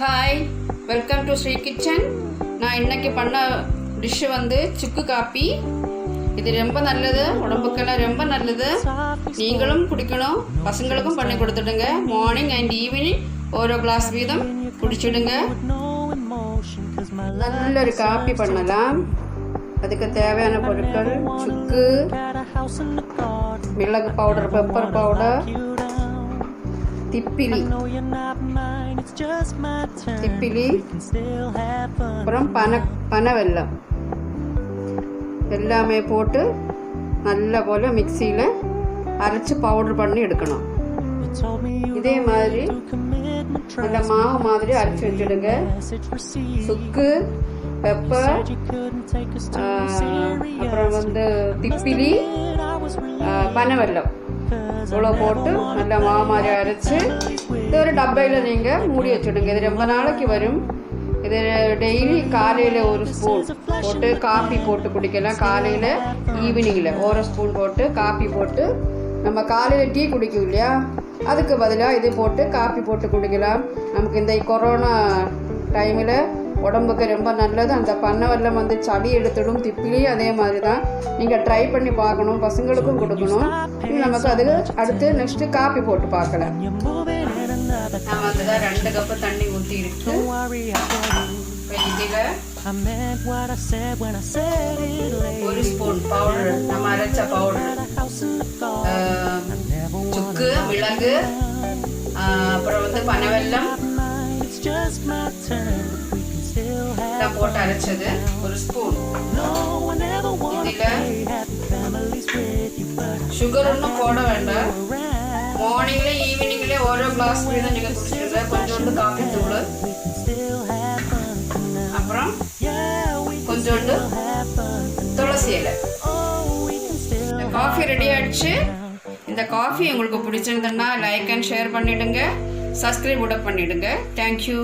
Hi, welcome to Sri kitchen. நான் இன்றைக்கி பண்ண டிஷ்ஷு வந்து சுக்கு காப்பி. இது ரொம்ப நல்லது, உடம்புக்கெல்லாம் ரொம்ப நல்லது. நீங்களும் குடிக்கணும், பசங்களுக்கும் பண்ணி கொடுத்துடுங்க. மார்னிங் அண்ட் ஈவினிங் ஒரு கிளாஸ் வீதம் குடிச்சிடுங்க. நல்ல ஒரு காப்பி பண்ணலாம். அதுக்கு தேவையான பொருட்கள் சுக்கு, மிளகு பவுடர், பெப்பர் பவுடர், திப்பிலி, அப்புறம் பனை வெல்லம் எல்லாமே போட்டு நல்ல போல் மிக்சியில் அரைச்சி பவுடர் பண்ணி எடுக்கணும். இதே மாதிரி நல்ல மாவு மாதிரி அரைச்சி வச்சுடுங்க. சுக்கு, பெப்பர், அப்புறம் வந்து திப்பிலி, பனை வெல்லம் இவ்வளோ போட்டு நல்லா மாவு மாதிரி அரைச்சி இது ஒரு டப்பையில் நீங்கள் மூடி வச்சுடுங்க. இது ரொம்ப நாளைக்கு வரும். இது டெய்லி காலையில் ஒரு ஸ்பூன் போட்டு காஃபி போட்டு குடிக்கலாம். காலையில் ஈவினிங்கில் ஒரு ஸ்பூன் போட்டு காஃபி போட்டு, நம்ம காலையில் டீ குடிக்கும் இல்லையா, அதுக்கு பதிலாக இது போட்டு காஃபி போட்டு குடிக்கலாம். நமக்கு இந்த கொரோனா டைமில் உடம்புக்கு ரொம்ப நல்லது. அந்த பனை வெல்லம் வந்து சளி எடுத்துடும். திப்பிலி அதே மாதிரி தான். நீங்கள் ட்ரை பண்ணி பார்க்கணும், பசங்களுக்கும் கொடுக்கணும். நமக்கு அதுக்கு அடுத்து நெக்ஸ்ட்டு காப்பி போட்டு பார்க்கலாம். நம்ம அதுதான் 2 கப்பு தண்ணி ஊற்றி இருக்கு. இதில் 1 ஸ்பூன் பவுடர், நம்ம அரைச்ச பவுடர், சுக்கு, மிளகு, அப்புறம் வந்து பனை வெல்லம் போட்டு அரைச்சது 1 ஸ்பூன். இதில் சுகர் ஒன்றும் போட வேண்டாம். மார்னிங்ல ஈவினிங்ல ஒரு கிளாஸ் வீதம் நீங்கள் குடிச்சிடுங்க. கொஞ்சோண்டு காஃபி தூள், அப்புறம் கொஞ்சோண்டு துளசி இலை. காஃபி ரெடி ஆயிடுச்சு. இந்த காஃபி உங்களுக்கு பிடிச்சிருந்ததுன்னா லைக் அண்ட் ஷேர் பண்ணிடுங்க, சப்ஸ்கிரைப் கூட பண்ணிடுங்க. தேங்க்யூ.